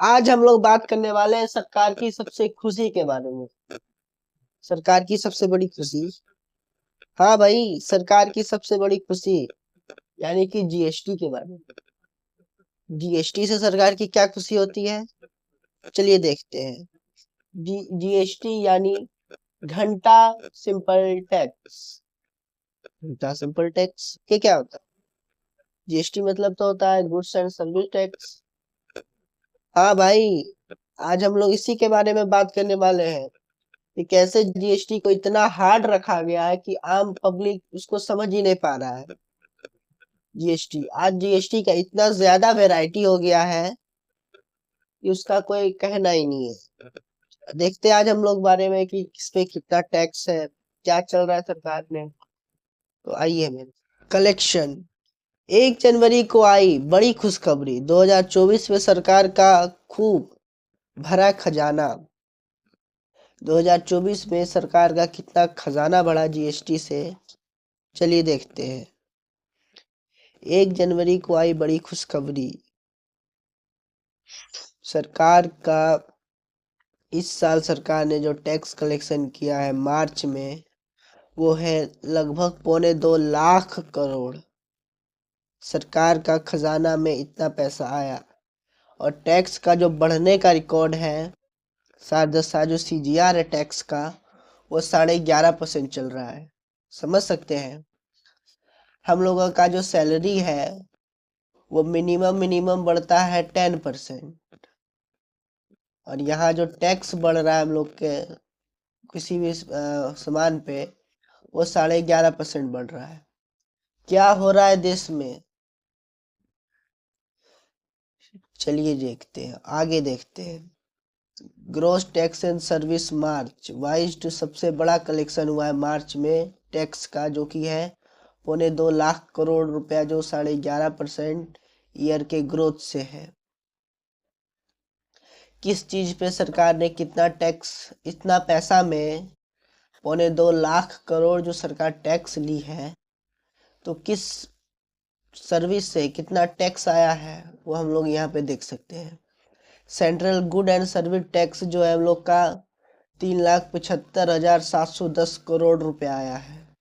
आज हम लोग बात करने वाले हैं सरकार की सबसे खुशी के बारे में। सरकार की सबसे बड़ी खुशी, हाँ भाई, सरकार की सबसे बड़ी खुशी यानी कि जीएसटी के बारे में। जीएसटी से सरकार की क्या खुशी होती है, चलिए देखते हैं। जीएसटी यानी घंटा सिंपल टैक्स। घंटा सिंपल टैक्स ये क्या होता है? जीएसटी मतलब तो होता है गुड्स एंड सर्विस टैक्स। हाँ भाई, आज हम लोग इसी के बारे में बात करने वाले हैं कि कैसे जीएसटी को इतना हार्ड रखा गया है कि आम पब्लिक उसको समझ ही नहीं पा रहा है। जीएसटी, आज जीएसटी का इतना ज्यादा वैरायटी हो गया है कि उसका कोई कहना ही नहीं है। देखते हैं आज हम लोग बारे में कि किस पे कितना टैक्स है, क्या चल रहा है सरकार में। तो आइए मेरे कलेक्शन। 1 जनवरी को आई बड़ी खुशखबरी, 2024 में सरकार का खूब भरा खजाना। 2024 में सरकार का कितना खजाना बढ़ा जीएसटी से, चलिए देखते हैं। 1 जनवरी को आई बड़ी खुशखबरी, सरकार का इस साल सरकार ने जो टैक्स कलेक्शन किया है मार्च में, वो है लगभग 2.25 लाख करोड़। सरकार का खजाना में इतना पैसा आया। और टैक्स का जो बढ़ने का रिकॉर्ड है, साथ जो सीजीआर है टैक्स का, वो 11.5% चल रहा है। समझ सकते हैं, हम लोगों का जो सैलरी है वो मिनिमम बढ़ता है 10%। और यहाँ जो टैक्स बढ़ रहा है हम लोग के किसी भी सामान पे, वो 11.5% बढ़ रहा है। क्या हो रहा है देश में, चलिए देखते हैं, आगे देखते हैं। ग्रॉस टैक्स एंड सर्विस मार्च 22 सबसे बड़ा कलेक्शन हुआ है मार्च में टैक्स का, जो कि है 2.25 लाख करोड़ रुपया, जो 11.5% ईयर के ग्रोथ से है। किस चीज पे सरकार ने कितना टैक्स, इतना पैसा में 2.25 लाख करोड़ जो सरकार टैक्स ली है, तो किस सर्विस से कितना टैक्स आया है वो हम लोग यहाँ पे देख सकते हैं। Central good and service tax जो है हम लोग का 3,75,710 करोड़ रुपया आया है।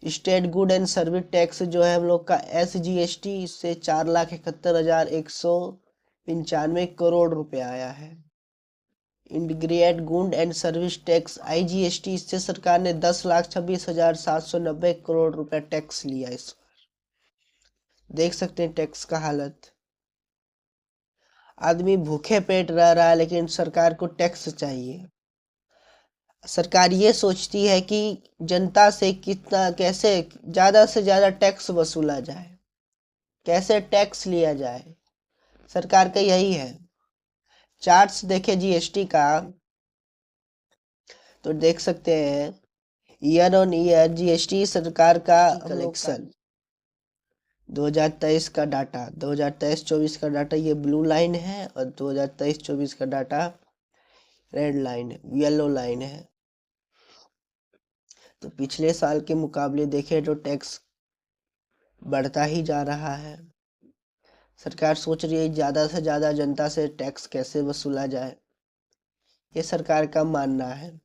State good and service tax जो है हम लोग का SGST से 4,71,195 करोड़ रुपया आया है। Integrated good and service tax IGST, इससे सरकार ने 10,26,790 करोड़ रुपया टैक्स लिया इस बार। देख सकते हैं टैक्स का हालत। आदमी भूखे पेट रह रहा है लेकिन सरकार को टैक्स चाहिए। सरकार ये सोचती है कि जनता से कितना, कैसे ज्यादा से ज्यादा टैक्स वसूला जाए, कैसे टैक्स लिया जाए, सरकार का यही है। चार्ट्स देखे जीएसटी का तो देख सकते हैं ईयर ऑन ईयर जीएसटी सरकार का कलेक्शन। 2023 का डाटा, 2023-24 का डाटा ये ब्लू लाइन है, और 2023-24 का डाटा रेड लाइन है, येलो लाइन है। तो पिछले साल के मुकाबले देखें तो टैक्स बढ़ता ही जा रहा है। सरकार सोच रही है ज्यादा से ज्यादा जनता से टैक्स कैसे वसूला जाए। ये सरकार का मानना है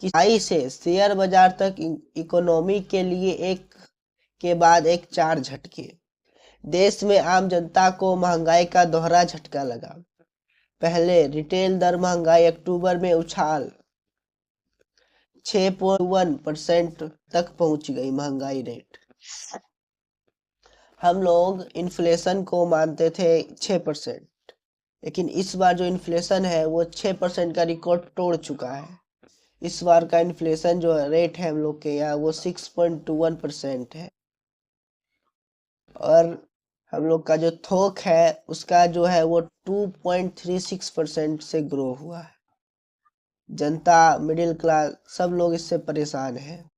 कि आई से शेयर बाजार तक इकोनॉमी के लिए एक के बाद एक 4 झटके। देश में आम जनता को महंगाई का दोहरा झटका लगा। पहले रिटेल दर महंगाई अक्टूबर में उछाल 6.1% तक पहुंच गई महंगाई रेट। हम लोग इन्फ्लेशन को मानते थे 6%, लेकिन इस बार जो इन्फ्लेशन है वो 6% का रिकॉर्ड तोड़ चुका है। इस बार का इन्फ्लेशन जो रेट है हम लोग के यहाँ वो 6.21% है। और हम लोग का जो थोक है उसका जो है वो 2.36% से ग्रो हुआ है। जनता, मिडिल क्लास, सब लोग इससे परेशान है।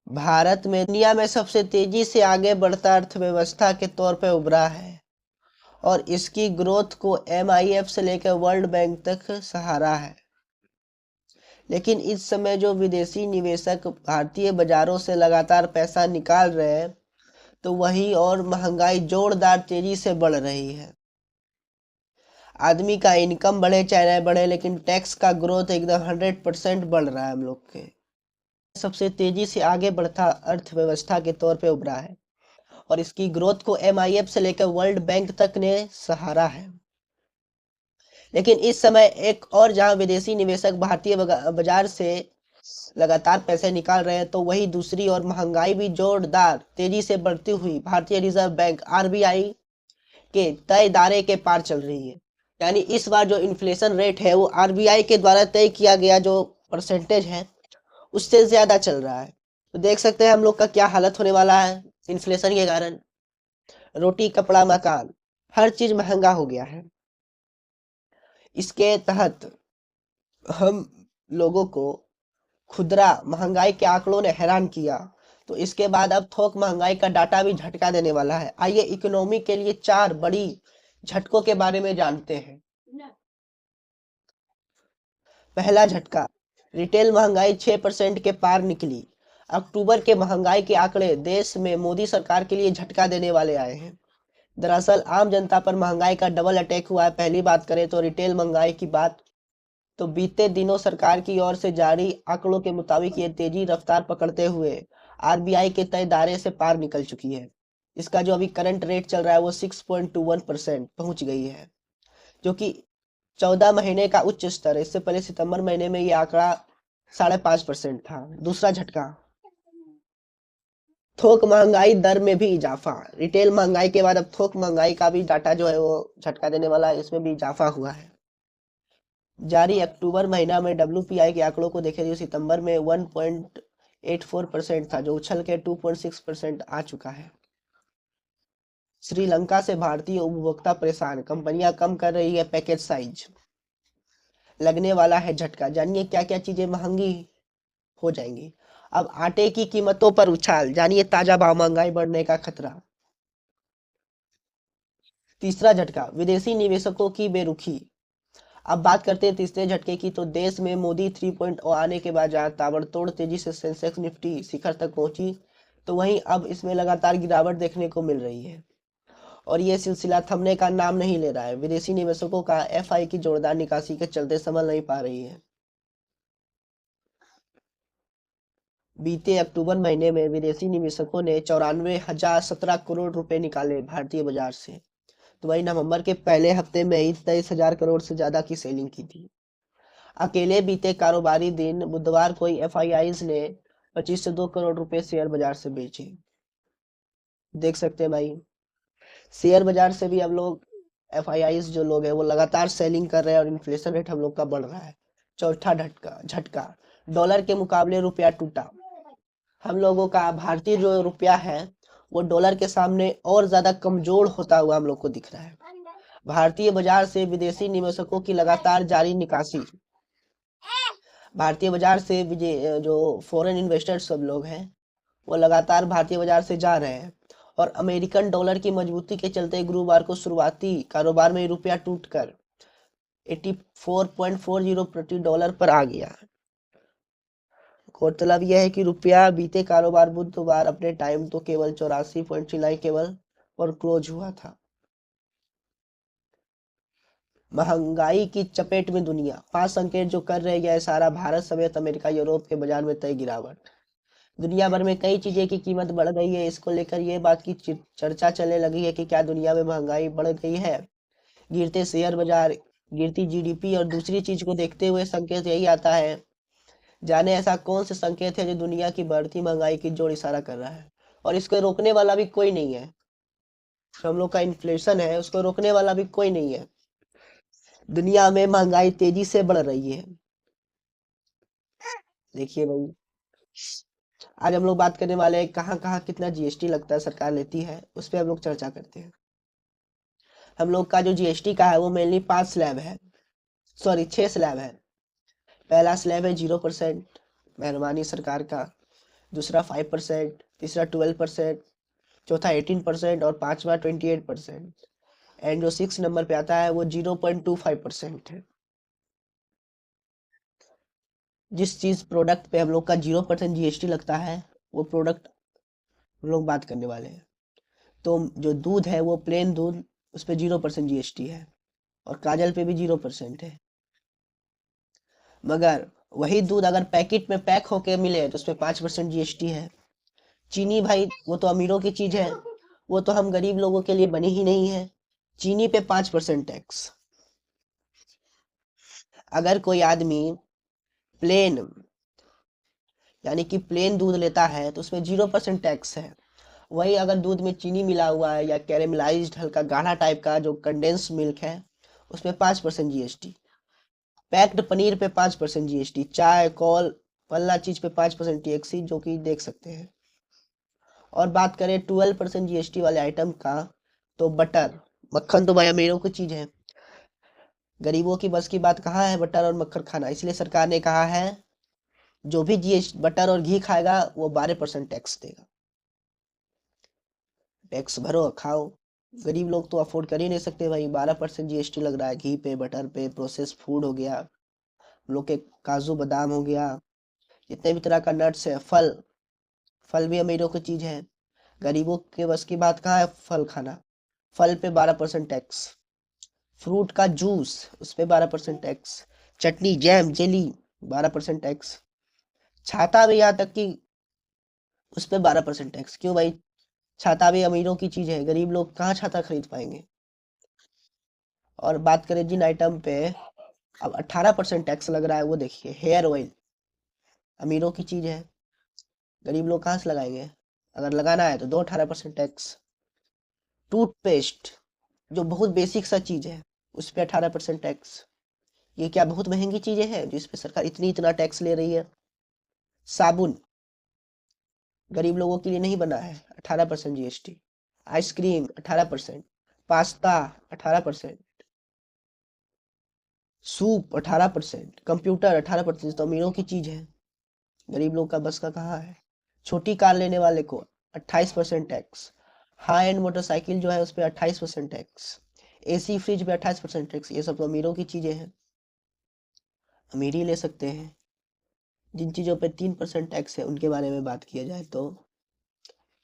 भारत में दुनिया में सबसे तेजी से आगे बढ़ता अर्थव्यवस्था के तौर पर उभरा है, और इसकी ग्रोथ को MIF से लेकर वर्ल्ड बैंक तक सहारा है। लेकिन इस समय जो विदेशी निवेशक भारतीय बाजारों से लगातार पैसा निकाल रहे हैं, तो वही और महंगाई जोरदार तेजी से बढ़ रही है। आदमी का इनकम बढ़े चाहे न बढ़े, लेकिन टैक्स का ग्रोथ एकदम 100% बढ़ रहा है हम लोग के। सबसे तेजी से आगे बढ़ता अर्थव्यवस्था के तौर पे उभरा है और इसकी ग्रोथ को MIF से लेकर वर्ल्ड बैंक तक ने सहारा है। लेकिन इस समय एक और जहां विदेशी निवेशक भारतीय बाजार से लगातार पैसे निकाल रहे हैं, तो वही दूसरी ओर महंगाई भी जोरदार तेजी से बढ़ती हुई भारतीय रिजर्व बैंक RBI के तय दायरे के पार चल रही है। यानी इस बार जो इन्फ्लेशन रेट है वो RBI के द्वारा तय किया गया जो परसेंटेज है उससे ज्यादा चल रहा है। तो देख सकते हैं हम लोग का क्या हालत होने वाला है इन्फ्लेशन के कारण। रोटी कपड़ा मकान हर चीज महंगा हो गया है। इसके तहत हम लोगों को खुदरा महंगाई के आंकड़ों ने हैरान किया, तो इसके बाद अब थोक महंगाई का डाटा भी झटका देने वाला है। आइए इकोनॉमी के लिए 4 बड़ी झटकों के बारे में जानते हैं। पहला झटका, रिटेल महंगाई 6% के पार निकली। अक्टूबर के महंगाई के आंकड़े देश में मोदी सरकार के लिए झटका देने वाले आए हैं। दरअसल आम जनता पर महंगाई का डबल अटैक हुआ है। पहली बात करें तो रिटेल महंगाई की बात, तो बीते दिनों सरकार की ओर से जारी आंकड़ों के मुताबिक ये तेजी रफ्तार पकड़ते हुए RBI के तय दायरे से पार निकल चुकी है। इसका जो अभी करंट रेट चल रहा है वो 6.21% पहुंच गई है, जो कि 14 महीने का उच्च स्तर है। इससे पहले सितंबर महीने में ये आंकड़ा 5.5% था। दूसरा झटका, थोक महंगाई दर में भी इजाफा। रिटेल महंगाई के बाद अब थोक महंगाई का भी डाटा जो है वो झटका देने वाला है, इसमें भी इजाफा हुआ है। जारी अक्टूबर महीना में WPI के आंकड़ों को देखें जो सितंबर में 1.84% था, जो उछल के 2.6% आ चुका है। श्रीलंका से भारतीय उपभोक्ता परेशान, कंपनियां कम कर रही है पैकेज साइज। लगने वाला है झटका, जानिए क्या क्या चीजें महंगी हो जाएंगी। अब आटे की कीमतों पर उछाल, जानिए ताजा भाव, महंगाई बढ़ने का खतरा। तीसरा झटका, विदेशी निवेशकों की बेरुखी। अब बात करते हैं तीसरे झटके की, तो देश में मोदी 3.0 आने के बाद जहां ताबड़तोड़ तेजी से सेंसेक्स निफ्टी शिखर तक पहुंची, तो वहीं अब इसमें लगातार गिरावट देखने को मिल रही है और ये सिलसिला थमने का नाम नहीं ले रहा है। विदेशी निवेशकों का FI की जोरदार निकासी के चलते संभल नहीं पा रही है। बीते अक्टूबर महीने में विदेशी निवेशकों ने 94,017 करोड़ रुपए निकाले भारतीय बाजार से, तो वही नवंबर के पहले हफ्ते में ही 23,000 करोड़ से ज्यादा की सेलिंग की थी। अकेले बीते कारोबारी दिन बुधवार को ही FIIs ने 25 से 2 करोड़ रुपए शेयर बाजार से बेचे। देख सकते हैं भाई, शेयर बाजार से भी हम लोग FIIs जो लोग हैं वो लगातार सेलिंग कर रहे हैं और इन्फ्लेशन रेट हम लोग का बढ़ रहा है। चौथा झटका झटका, डॉलर के मुकाबले रुपया टूटा। हम लोगों का भारतीय जो रुपया है वो डॉलर के सामने और ज्यादा कमजोर होता हुआ हम लोग को दिख रहा है। भारतीय बाजार से विदेशी निवेशकों की लगातार जारी निकासी, भारतीय बाजार से जो फॉरेन इन्वेस्टर्स सब लोग हैं वो लगातार भारतीय बाजार से जा रहे हैं और अमेरिकन डॉलर की मजबूती के चलते गुरुवार को शुरुआती कारोबार में रुपया टूटकर 84.40 प्रति डॉलर पर आ गया। गौरतलब यह है कि रुपया बीते कारोबार बुधवार अपने टाइम तो केवल 84.39 केवल पर क्लोज हुआ था। महंगाई की चपेट में दुनिया, 5 संकेत जो कर रहे हैं इशारा, भारत समेत अमेरिका यूरोप के बाजार में तय गिरावट। दुनिया भर में कई चीजें की कीमत बढ़ गई है। इसको लेकर ये बात की चर्चा चलने लगी है कि क्या दुनिया में महंगाई बढ़ गई है। गिरते शेयर बाजार, गिरती GDP और दूसरी चीज को देखते हुए संकेत यही आता है। जाने ऐसा कौन से संकेत है जो दुनिया की बढ़ती महंगाई की जोर इशारा कर रहा है और इसको रोकने वाला भी कोई नहीं है। जो हम लोग का इन्फ्लेशन है उसको रोकने वाला भी कोई नहीं है। दुनिया में महंगाई तेजी से बढ़ रही है। देखिए भाई, आज हम लोग बात करने वाले हैं कहाँ कहाँ कितना GST लगता है, सरकार लेती है, उस पर हम लोग चर्चा करते हैं। हम लोग का जो GST का है वो मेनली 5 स्लैब है, सॉरी 6 स्लैब है। पहला स्लैब है 0% मेहरबानी सरकार का, दूसरा 5%, तीसरा 12%, चौथा 18% और पांचवा 28%। एंड जो 6 नंबर पे आता है वो 0.25% है। जिस चीज प्रोडक्ट पे हम लोग का 0% GST लगता है वो प्रोडक्ट हम लोग बात करने वाले हैं। तो जो दूध है वो प्लेन दूध, उस पर 0% GST है। और काजल पे भी 0% है। मगर वही दूध अगर पैकेट में पैक होके मिले तो उस पर 5% जीएसटी है। चीनी भाई वो तो अमीरों की चीज है, वो तो हम गरीब लोगों के लिए बनी ही नहीं है। चीनी पे 5% टैक्स। अगर कोई आदमी प्लेन यानी कि प्लेन दूध लेता है तो उसमें 0% टैक्स है। वही अगर दूध में चीनी मिला हुआ है या कैरेमलाइज्ड हल्का गाढ़ा टाइप का जो कंडेंस मिल्क है, उसमें 5% जीएसटी। पैक्ड पनीर पे 5% जीएसटी। चाय कॉल फल्ला चीज पे 5% टैक्स, जो कि देख सकते हैं। और बात करें 12% जीएसटी वाले आइटम का, तो बटर मक्खन तो भाई अमीरों की चीज है, गरीबों की बस की बात कहाँ है बटर और मक्खन खाना। इसलिए सरकार ने कहा है जो भी जीएसटी बटर और घी खाएगा वो 12% टैक्स देगा। टैक्स भरो खाओ। गरीब लोग तो अफोर्ड कर ही नहीं सकते भाई, 12% जीएसटी लग रहा है घी पे, बटर पे, प्रोसेस फूड हो गया, हम लोग के काजू बादाम हो गया, जितने भी तरह का नट्स है, फल, फल भी अमीरों की चीज है, गरीबों के बस की बात कहाँ है फल खाना। फल पे 12% टैक्स। फ्रूट का जूस उस पे 12% टैक्स। चटनी जैम जेली 12% टैक्स। छाता भी यहाँ तक कि उस पे 12% टैक्स। क्यों भाई, छाता भी अमीरों की चीज है, गरीब लोग कहाँ छाता खरीद पाएंगे। और बात करें जिन आइटम पे अब 18% टैक्स लग रहा है, वो देखिए हेयर ऑयल, अमीरों की चीज है, गरीब लोग कहाँ से लगाएंगे। अगर लगाना है तो दो 18% टैक्स। टूथपेस्ट जो बहुत बेसिक सा चीज है उस पे 18% टैक्स। ये क्या बहुत महंगी चीजें हैं जिस पे सरकार इतना टैक्स ले रही है। साबुन गरीब लोगों के लिए नहीं बना है, 18% GST. Ice cream 18%। Pasta 18%। Soup 18%। Computer 18%। तो अमीरों की चीज है, गरीब लोग का बस का कहाँ है। छोटी कार लेने वाले को 28% टैक्स। हाई एंड मोटरसाइकिल जो है उस पर 28% टैक्स। एसी फ्रिज पे 28% टैक्स। ये सब तो अमीरों की चीजें हैं, अमीर ही ले सकते हैं। जिन चीजों पे 3% टैक्स है उनके बारे में बात किया जाए तो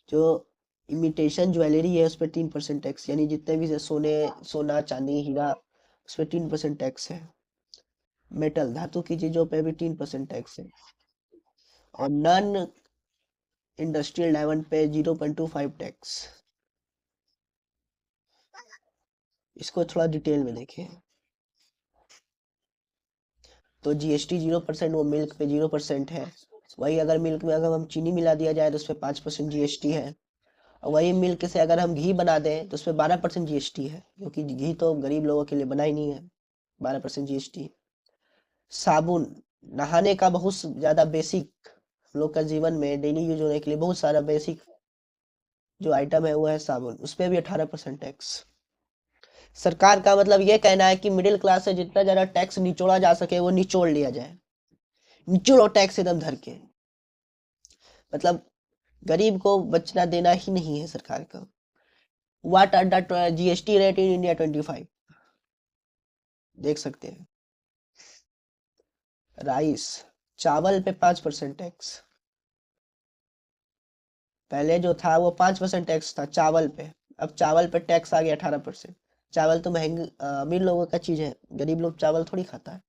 जो इमिटेशन ज्वेलरी है उस पर 3% टैक्स, यानी जितने भी सोने, सोना चांदी हीरा, उस पर 3% टैक्स है। मेटल धातु की चीजों पे भी 3% टैक्स है। और नॉन इंडस्ट्रियल डायमंड पे 0.25 टैक्स। इसको थोड़ा डिटेल में देखें तो जीएसटी 0%, वो मिल्क पे 0% है। वही अगर मिल्क में अगर हम चीनी मिला दिया जाए तो उस पर 5% जीएसटी है। और वही मिल्क से अगर हम घी बना दें तो उस पर 12% जीएसटी है, क्योंकि घी तो गरीब लोगों के लिए बना ही नहीं है। 12% जीएसटी। साबुन नहाने का बहुत ज्यादा बेसिक, हम लोग का जीवन में डेली यूज होने के लिए बहुत सारा बेसिक जो आइटम है वो है साबुन, उस पर भी 18% टैक्स। सरकार का मतलब ये कहना है कि मिडिल क्लास से जितना ज्यादा टैक्स निचोड़ा जा सके वो निचोड़ लिया जाए। निचोड़ो टैक्स एकदम धर के, मतलब गरीब को बचना देना ही नहीं है सरकार का। What are the GST rate in India 25, देख सकते हैं। राइस, चावल पे 5% टैक्स। पहले जो था वो 5% टैक्स था चावल पे, अब चावल पे टैक्स आ गया 18%। चावल तो महंगे अमीर लोगों का चीज है, गरीब लोग चावल थोड़ी खाता है,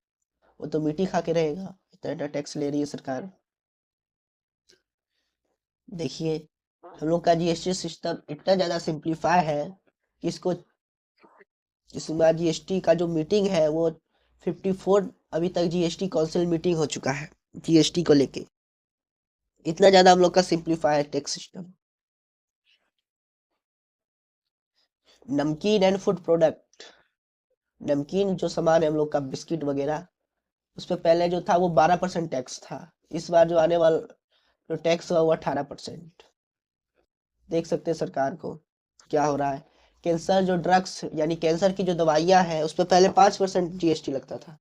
वो तो मीठी खा के रहेगा। इतना इतना टैक्स ले रही है सरकार। देखिए हम लोग का जीएसटी सिस्टम इतना ज्यादा सिंप्लीफाई है कि इसको, इसमें जीएसटी का जो मीटिंग है वो 54 अभी तक जीएसटी काउंसिल मीटिंग हो चुका है जीएसटी को लेके। इतना ज्यादा हम लोग का सिंप्लीफाई है टैक्स सिस्टम। नमकीन एंड फूड प्रोडक्ट, नमकीन जो सामान है हम लोग का बिस्किट वगैरह, उस पर पहले जो था वो 12% टैक्स था। इस बार जो आने वाला जो टैक्स हुआ वो 18%। देख सकते हैं सरकार को क्या हो रहा है। कैंसर जो ड्रग्स यानी कैंसर की जो दवाइयां हैं उस पर पहले 5% जीएसटी लगता था,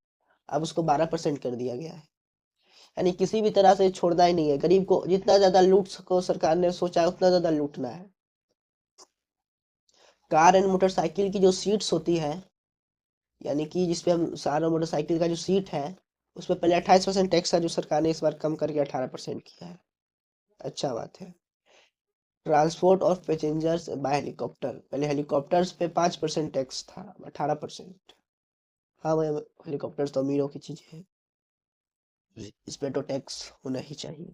अब उसको 12% कर दिया गया है। यानी किसी भी तरह से छोड़ना ही नहीं है, गरीब को जितना ज्यादा लूट सको सरकार ने सोचा है उतना ज्यादा लूटना है। कार एंड मोटरसाइकिल की जो सीट्स होती है, यानी कि जिसपे हम सारा मोटरसाइकिल का जो सीट है उस पर पहले 28% टैक्स था, जो सरकार ने इस बार कम करके 18% किया है। अच्छा बात है। Transport of passengers by helicopter, पहले हेलीकॉप्टर्स पे 5% टैक्स था, 18%। हाँ भाई, हेलीकॉप्टर तो अमीरों की चीज है, इस पे तो टैक्स होना ही चाहिए।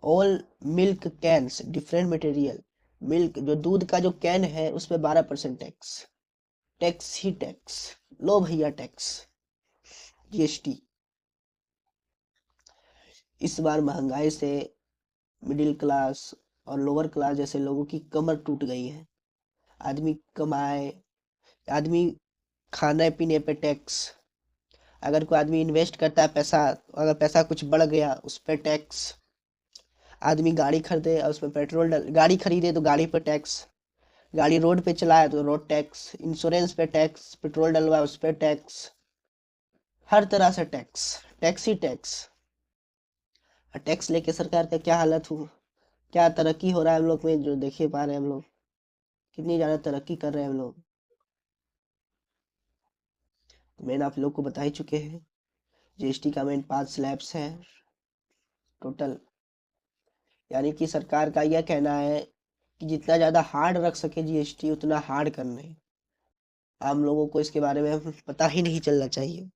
All milk cans different material, milk जो दूध का जो कैन है उस पे 12% टैक्स, टैक्स ही टैक्स। लो भैया टैक्स, जीएसटी। इस बार महंगाई से मिडिल क्लास और लोअर क्लास जैसे लोगों की कमर टूट गई है। आदमी कमाए, आदमी खाने पीने पे टैक्स, अगर कोई आदमी इन्वेस्ट करता है पैसा, अगर पैसा कुछ बढ़ गया उस पर टैक्स, आदमी गाड़ी खरीदे और उसमें पेट्रोल डल, गाड़ी खरीदे तो गाड़ी पर टैक्स, गाड़ी रोड पे चलाए तो रोड टैक्स, इंश्योरेंस पे टैक्स, पेट्रोल डलवाए उस पर टैक्स, हर तरह से टैक्स, टैक्स ही टैक्स। टैक्स लेके सरकार का क्या हालत हुआ, क्या तरक्की हो रहा है हम लोग में, जो देख ही पा रहे हैं हम लोग, कितनी ज्यादा तरक्की कर रहे हैं हम लोग। मैंने आप लोग को बता ही चुके हैं, जीएसटी का मेन 5 स्लैब्स है टोटल। यानी कि सरकार का यह कहना है कि जितना ज्यादा हार्ड रख सके जीएसटी उतना हार्ड करना है। आम लोगों को इसके बारे में पता ही नहीं चलना चाहिए।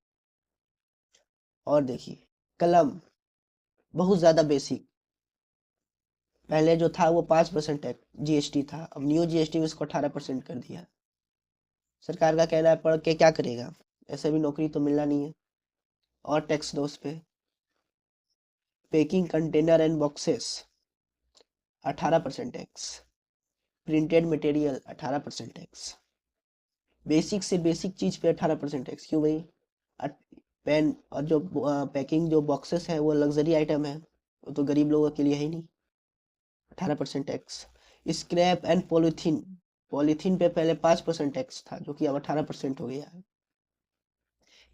और देखिए, कलम बहुत ज्यादा बेसिक, पहले जो था वो 5% जीएसटी था, अब न्यू जीएसटी में इसको 18% कर दिया। सरकार का कहना है पढ़ के क्या करेगा, ऐसे भी नौकरी तो मिलना नहीं है, और टैक्स दो उस पे। Packing container and boxes 18% tax, printed material 18% tax, basic से बेसिक चीज पे 18% टैक्स। क्यों भाई? पेन और जो पैकिंग जो बॉक्सेस है वो लग्जरी आइटम है, वो तो गरीब लोगों के लिए है ही नहीं। 18% tax. Scrap and polythene, polythene पे पहले 5% टैक्स था जो कि अब 18% हो गया है।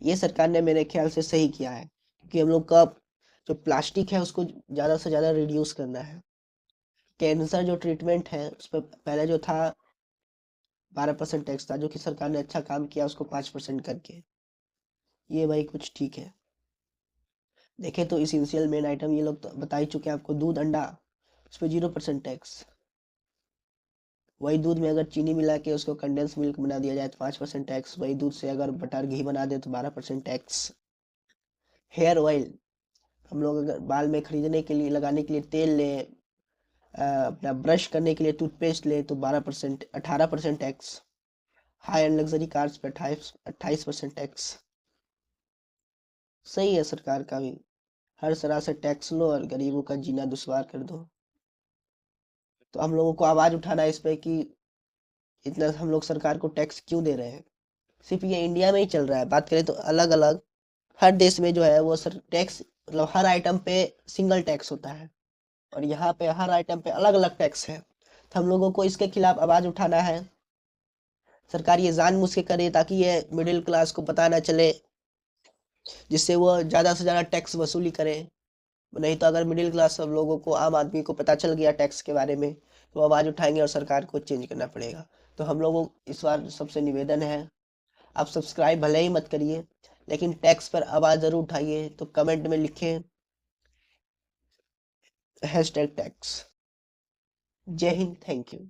ये सरकार ने मेरे ख्याल से सही किया है, क्योंकि हम लोग का जो प्लास्टिक है उसको ज़्यादा से ज़्यादा रिड्यूस करना है। कैंसर जो ट्रीटमेंट है उस पर पहले जो था 12% टैक्स था, जो कि सरकार ने अच्छा काम किया उसको 5% करके, ये भाई कुछ ठीक है। देखे तो इसेंशियल मेन आइटम ये लोग तो बता ही चुके हैं आपको, दूध अंडा उस पर 0% टैक्स। वही दूध में अगर चीनी मिला के उसको कंडेंस मिल्क बना दिया जाए तो 5% टैक्स, वही दूध से अगर बटर घी बना दे तो 12% टैक्स। हेयर ऑयल, हम लोग अगर बाल में खरीदने के लिए लगाने के लिए तेल ले, अपना ब्रश करने के लिए टूथपेस्ट ले तो 12% 18% tax. High and luxury cars पे 28% टैक्स। सही है सरकार का भी, हर तरह से टैक्स लो और गरीबों का जीना दुश्वार कर दो। तो हम लोगों को आवाज उठाना है इस पे कि इतना हम लोग सरकार को टैक्स क्यों दे रहे हैं। सिर्फ ये इंडिया में ही चल रहा है, बात करें तो अलग अलग हर देश में जो है वो सर टैक्स, मतलब हर आइटम पे सिंगल टैक्स होता है, और यहाँ पे हर आइटम पे अलग अलग टैक्स है। तो हम लोगों को इसके खिलाफ आवाज उठाना है। सरकार ये जानबूझ के करे ताकि ये मिडिल क्लास को पता ना चले, जिससे वो ज्यादा से ज्यादा टैक्स वसूली करे। नहीं तो अगर मिडिल क्लास सब लोगों को, आम आदमी को पता चल गया टैक्स के बारे में तो आवाज उठाएंगे और सरकार को चेंज करना पड़ेगा। तो हम लोगों इस बार सबसे निवेदन है, आप सब्सक्राइब भले ही मत करिए लेकिन टैक्स पर आवाज जरूर उठाइए। तो कमेंट में लिखें #टैक्स। जय हिंद, थैंक यू।